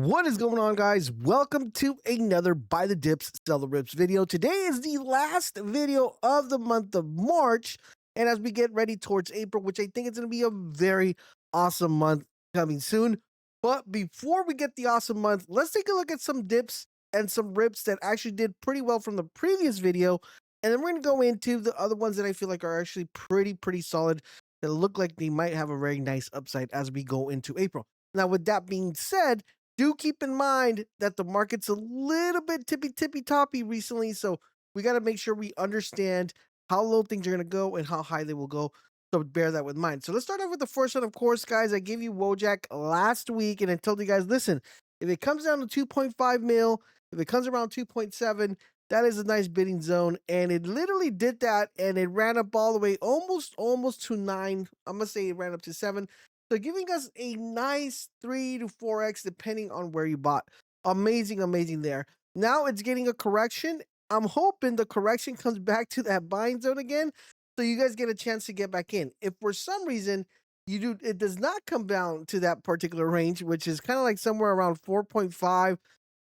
What is going on, guys? Welcome to another Buy the Dips, Sell the Rips video. Today is the last video of the month of March, and as we get ready towards April, which I think is going to be a very awesome month coming soon. But before we get the awesome month, let's take a look at some dips and some rips that actually did pretty well from the previous video, and then we're going to go into the other ones that I feel like are actually pretty solid, that look like they might have a very nice upside as we go into April. Now, with that being said, do keep in mind that the market's a little bit tippy-toppy recently, so we got to make sure we understand how low things are going to go and how high they will go, so bear that with mind. So let's start off with the first one, of course, guys. I gave you Wojak last week, and I told you guys, listen, if it comes down to 2.5 mil, if it comes around 2.7, that is a nice bidding zone, and it literally did that, and it ran up all the way almost to 9. I'm going to say it ran up to 7. So giving us a nice 3 to 4x depending on where you bought. Amazing there. Now it's getting a correction. I'm hoping the correction comes back to that buying zone again, so you guys get a chance to get back in. If for some reason it does not come down to that particular range, which is kind of like somewhere around 4.5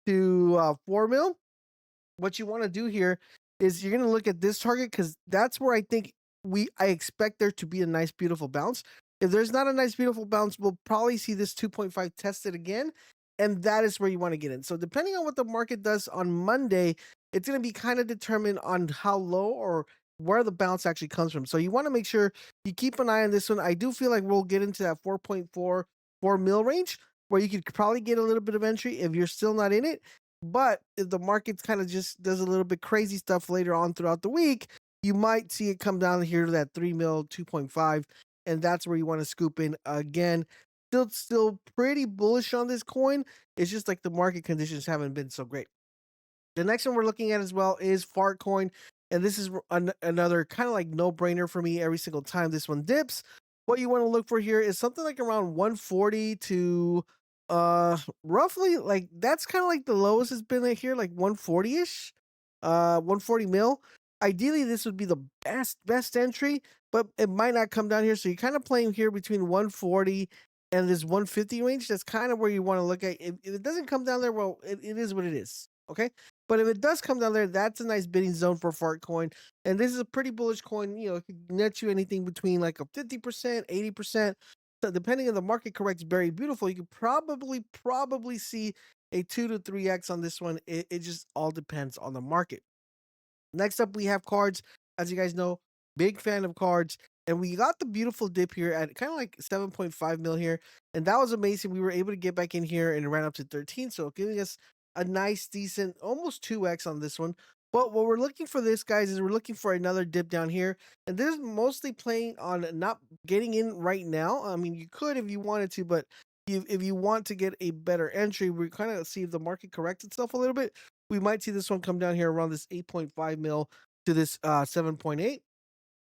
to 4 mil, what you want to do here is you're going to look at this target, because that's where I think I expect there to be a nice beautiful bounce. If there's not a nice beautiful bounce, we'll probably see this 2.5 tested again, and that is where you want to get in. So depending on what the market does on Monday, it's going to be kind of determined on how low or where the bounce actually comes from. So you want to make sure you keep an eye on this one. I do feel like we'll get into that 4.44 mil range, where you could probably get a little bit of entry if you're still not in it. But if the market kind of just does a little bit crazy stuff later on throughout the week, you might see it come down here to that 3 mil, 2.5. And that's where you want to scoop in again. Still pretty bullish on this coin. It's just like the market conditions haven't been so great. The next one we're looking at as well is Fartcoin. And this is another kind of like no-brainer for me every single time this one dips. What you want to look for here is something like around 140 to roughly, like, that's kind of like the lowest it's been here, like 140-ish, 140 mil. Ideally, this would be the best entry, but it might not come down here. So you're kind of playing here between 140 and this 150 range. That's kind of where you want to look at. If it doesn't come down there, well, it is what it is. Okay. But if it does come down there, that's a nice bidding zone for Fartcoin. And this is a pretty bullish coin. You know, it could net you anything between like a 50%, 80%. So depending on the market corrects very beautiful, you could probably see a 2 to 3x on this one. It just all depends on the market. Next up, we have cards. As you guys know, big fan of cards. And we got the beautiful dip here at kind of like 7.5 mil here. And that was amazing. We were able to get back in here and it ran up to 13. So giving us a nice, decent, almost 2x on this one. But what we're looking for this, guys, is we're looking for another dip down here. And this is mostly playing on not getting in right now. I mean, you could if you wanted to, but if you want to get a better entry, we kind of see if the market corrects itself a little bit. We might see this one come down here around this 8.5 mil to this 7.8.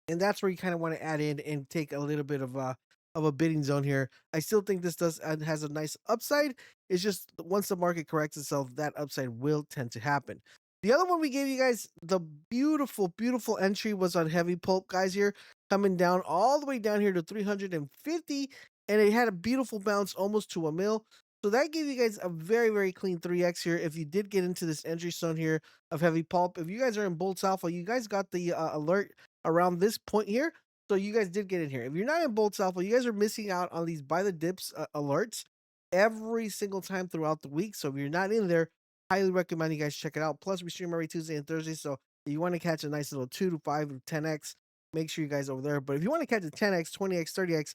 And that's where you kind of want to add in and take a little bit of a bidding zone here. I still think this has a nice upside. It's just once the market corrects itself, that upside will tend to happen. The other one we gave you guys, the beautiful entry, was on Heavypulp, guys, here, coming down all the way down here to 350, and it had a beautiful bounce almost to a mil. So that gave you guys a very clean 3x here. If you did get into this entry zone here of Heavypulp, if you guys are in Boltz Alpha, you guys got the alert around this point here. So you guys did get in here. If you're not in Boltz Alpha, you guys are missing out on these buy the dips alerts every single time throughout the week. So if you're not in there, highly recommend you guys check it out. Plus, we stream every Tuesday and Thursday. So if you want to catch a nice little 2 to 5 or 10x, make sure you guys over there. But if you want to catch a 10x, 20x, 30x,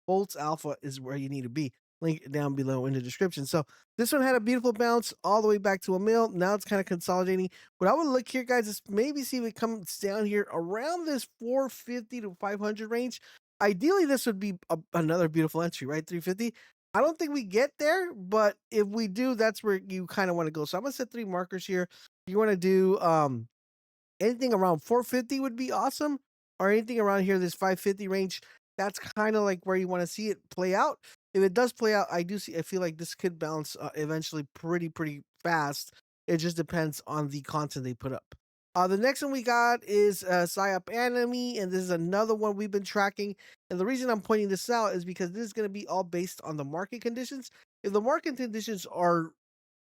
Boltz Alpha is where you need to be. Link down below in the description. So this one had a beautiful bounce all the way back to a mil. Now it's kind of consolidating. What I would look here, guys, is maybe see if it comes down here around this 450 to 500 range. Ideally, this would be another beautiful entry, right? 350. I don't think we get there, but if we do, that's where you kind of want to go. So I'm going to set 3 markers here. You want to do anything around 450 would be awesome, or anything around here, this 550 range. That's kind of like where you want to see it play out. If it does play out, I feel like this could bounce eventually pretty fast. It just depends on the content they put up. The next one we got is PsyopAnime, and this is another one we've been tracking. And the reason I'm pointing this out is because this is going to be all based on the market conditions. if the market conditions are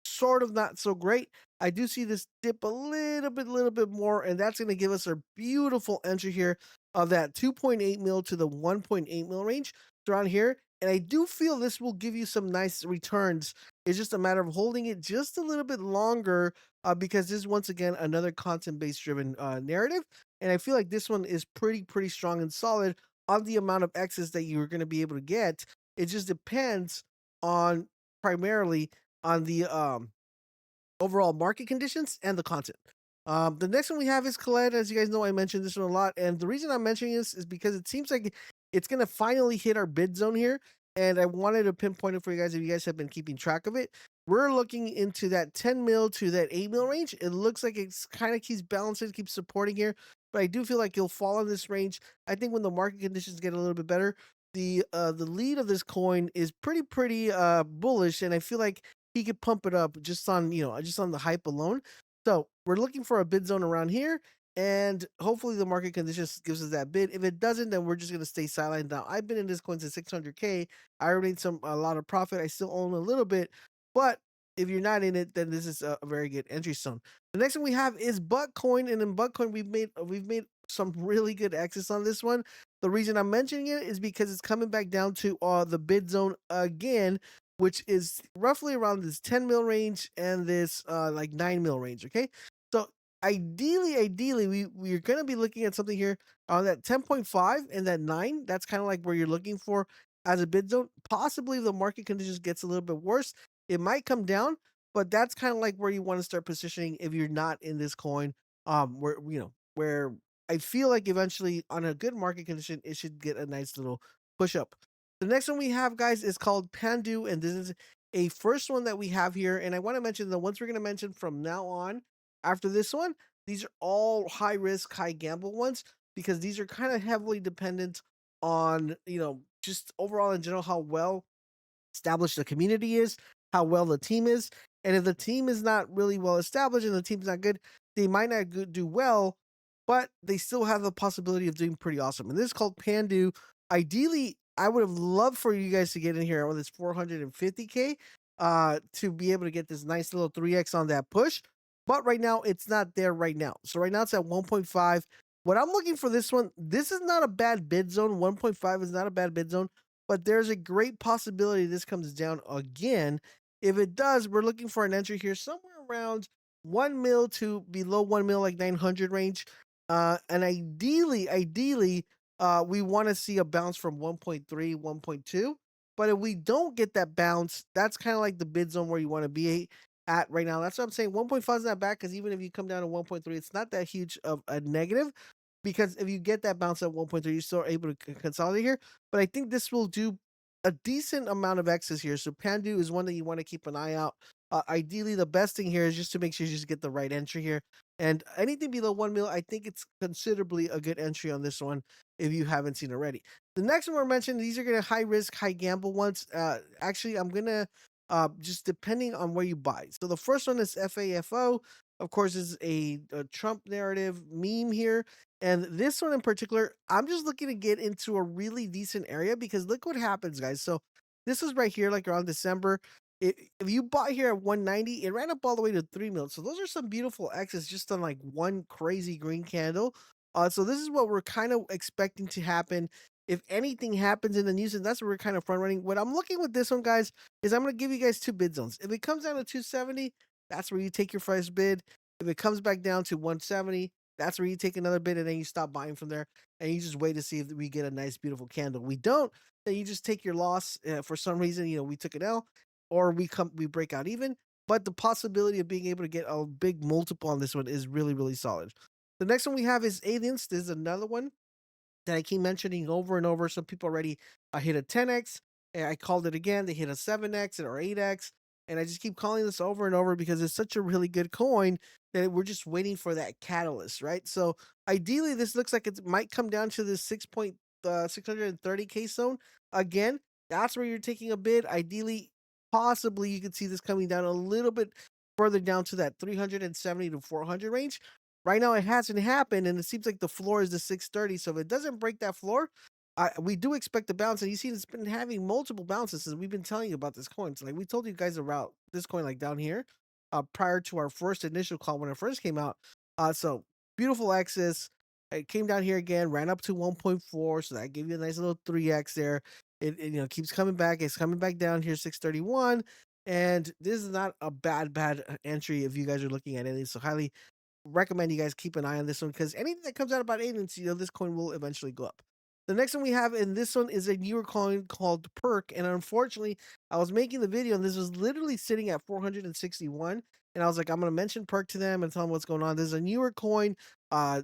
sort of not so great, I do see this dip a little bit more, and that's going to give us a beautiful entry here of that 2.8 mil to the 1.8 mil range around here. And I do feel this will give you some nice returns. It's just a matter of holding it just a little bit longer because this is once again another content based driven narrative. And I feel like this one is pretty strong and solid on the amount of X's that you're going to be able to get. It just depends on primarily on the overall market conditions and the content. The next one we have is Kled. As you guys know, I mentioned this one a lot, and the reason I'm mentioning this is because it seems like it's gonna finally hit our bid zone here, and I wanted to pinpoint it for you guys if you guys have been keeping track of it. We're looking into that 10 mil to that 8 mil range. It looks like it's kind of keeps balancing, keeps supporting here, but I do feel like you'll fall in this range. I think when the market conditions get a little bit better, the lead of this coin is pretty bullish, and I feel like he could pump it up just on just on the hype alone. So we're looking for a bid zone around here, and hopefully the market conditions gives us that bid. If it doesn't, then we're just gonna stay sidelined. Now I've been in this coin since 600K. I already made a lot of profit. I still own a little bit, but if you're not in it, then this is a very good entry zone. The next one we have is Buttcoin, and in Buttcoin we've made some really good exits on this one. The reason I'm mentioning it is because it's coming back down to the bid zone again, which is roughly around this 10 mil range and this like 9 mil range. Okay. So ideally, we're gonna be looking at something here on that 10.5 and that 9. That's kind of like where you're looking for as a bid zone. Possibly if the market conditions gets a little bit worse, it might come down, but that's kind of like where you want to start positioning if you're not in this coin. Where where I feel like eventually on a good market condition, it should get a nice little push up. The next one we have, guys, is called Pandu, and this is a first one that we have here. And I want to mention the ones we're going to mention from now on after this one. These are all high risk, high gamble ones because these are kind of heavily dependent on, just overall in general, how well established the community is, how well the team is. And if the team is not really well established and the team's not good, they might not do well, but they still have the possibility of doing pretty awesome. And this is called Pandu. Ideally, I would have loved for you guys to get in here with this 450K to be able to get this nice little 3x on that push. But right now, it's not there right now. So right now, it's at 1.5. What I'm looking for this one, this is not a bad bid zone. 1.5 is not a bad bid zone, but there's a great possibility this comes down again. If it does, we're looking for an entry here somewhere around 1 mil to below 1 mil, like 900 range. And ideally, we want to see a bounce from 1.3, 1.2. But if we don't get that bounce, that's kind of like the bid zone where you want to be at right now. That's what I'm saying. 1.5 is not bad because even if you come down to 1.3, it's not that huge of a negative because if you get that bounce at 1.3, you're still able to consolidate here. But I think this will do a decent amount of X's here. So Pandu is one that you want to keep an eye out. Ideally, the best thing here is just to make sure you just get the right entry here. And anything below 1 mil, I think it's considerably a good entry on this one if you haven't seen already. The next one we're mentioning, these are going to high risk, high gamble ones. Actually, I'm going to just depending on where you buy. So the first one is FAFO. Of course, is a Trump narrative meme here. And this one in particular, I'm just looking to get into a really decent area because look what happens, guys. So this is right here, like around December. If you bought here at 190, it ran up all the way to 3 mil. So those are some beautiful X's just on like one crazy green candle. So this is what we're kind of expecting to happen. If anything happens in the news, and that's what we're kind of front running. What I'm looking with this one, guys, is I'm going to give you guys two bid zones. If it comes down to 270, that's where you take your first bid. If it comes back down to 170, that's where you take another bid and then you stop buying from there and you just wait to see if we get a nice, beautiful candle. We don't, then you just take your loss. For some reason, we took an L or we break out even. But the possibility of being able to get a big multiple on this one is really solid. The next one we have is Aliens. This is another one that I keep mentioning over and over. Some people already hit a 10x, and I called it again. They hit a 7x or 8x, and I just keep calling this over and over because it's such a really good coin that we're just waiting for that catalyst, right? So ideally, this looks like it might come down to this 630K zone again. That's where you're taking a bid. Ideally, possibly you could see this coming down a little bit further down to that 370 to 400 range. Right now, it hasn't happened, and it seems like the floor is the 630. So if it doesn't break that floor, we do expect the bounce, and you see it's been having multiple bounces since we've been telling you about this coin. So like we told you guys about this coin like down here, prior to our first initial call when it first came out. So beautiful X's. It came down here again, ran up to 1.4, so that gave you a nice little 3x there. It keeps coming back. It's coming back down here 631, and this is not a bad entry if you guys are looking at it. So highly recommend you guys keep an eye on this one because anything that comes out about agents, this coin will eventually go up. The next one we have in this one is a newer coin called Perk, and unfortunately, I was making the video and this was literally sitting at 461, and I was like, I'm gonna mention Perk to them and tell them what's going on. This is a newer coin,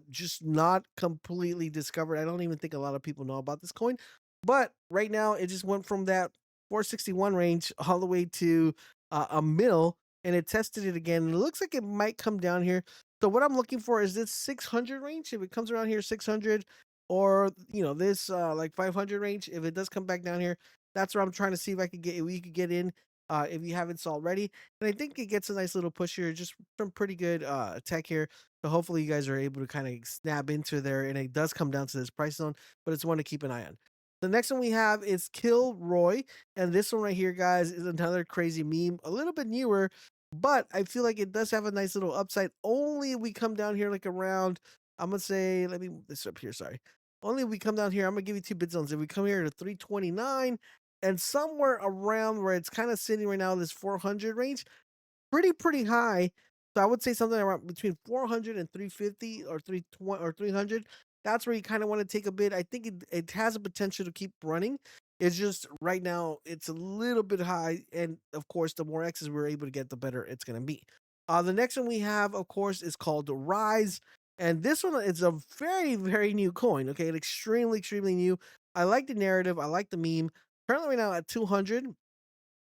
just not completely discovered. I don't even think a lot of people know about this coin, but right now it just went from that 461 range all the way to a mil, and it tested it again. And it looks like it might come down here. So what I'm looking for is this 600 range. If it comes around here 600, or this like 500 range, if it does come back down here, that's where I'm trying to see if I could get if we could get in, if you haven't so already. And I think it gets a nice little push here, just some pretty good tech here. So hopefully you guys are able to kind of snap into there, and it does come down to this price zone, but it's one to keep an eye on. The next one we have is Kilroy, and this one right here, guys, is another crazy meme, a little bit newer, but I feel like it does have a nice little upside. Only if we come down here like around, I'm gonna say, let me move this up here. Sorry. Only if we come down here, I'm gonna give you two bid zones. If we come here to 329 and somewhere around where it's kind of sitting right now, this 400 range, pretty high. So I would say something around between 400 and 350 or 320 or 300. That's where you kind of want to take a bid. I think it has a potential to keep running. It's just right now it's a little bit high, and of course, the more X's we're able to get, the better it's gonna be. The next one we have, of course, is called Rise, and this one is a very new coin. Okay, extremely new. I like the narrative. I like the meme. Currently, right now at 200. Let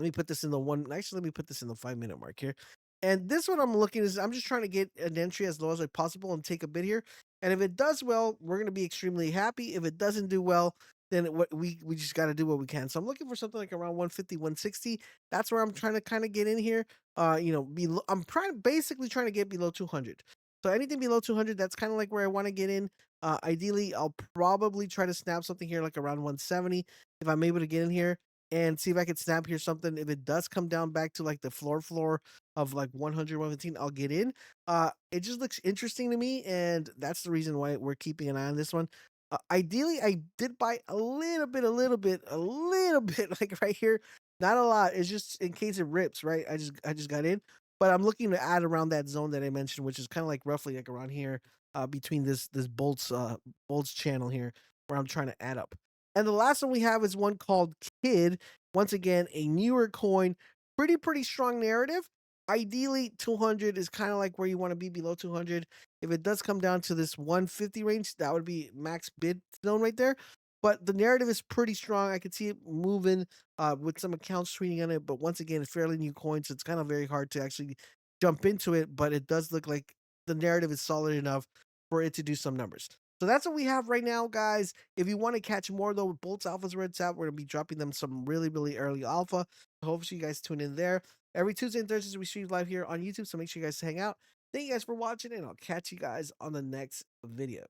me put this in the one. Actually, let me put this in the 5 minute mark here. And this one I'm looking is I'm just trying to get an entry as low as possible and take a bid here. And if it does well, we're gonna be extremely happy. If it doesn't do well, then we just got to do what we can. So I'm looking for something like around 150, 160. That's where I'm trying to kind of get in here. I'm basically trying to get below 200. So anything below 200, that's kind of like where I want to get in. Ideally, I'll probably try to snap something here like around 170 if I'm able to get in here and see if I can snap here something. If it does come down back to like the floor of like 100, 115, I'll get in. It just looks interesting to me, and that's the reason why we're keeping an eye on this one. Ideally, I did buy a little bit, like right here. Not a lot. It's just in case it rips, right? I just got in, but I'm looking to add around that zone that I mentioned, which is kind of like roughly like around here, between this Boltz channel here, where I'm trying to add up. And the last one we have is one called Kid. Once again, a newer coin, pretty strong narrative. Ideally, 200 is kind of like where you want to be below 200. If it does come down to this 150 range, that would be max bid zone right there. But the narrative is pretty strong. I can see it moving with some accounts tweeting on it. But once again, it's fairly new coin, so it's kind of very hard to actually jump into it. But it does look like the narrative is solid enough for it to do some numbers. So that's what we have right now, guys. If you want to catch more, though, with Boltz Alpha's where it's at, we're going to be dropping them some really early alpha. Hopefully, you guys tune in there. Every Tuesday and Thursdays, we stream live here on YouTube, so make sure you guys hang out. Thank you guys for watching, and I'll catch you guys on the next video.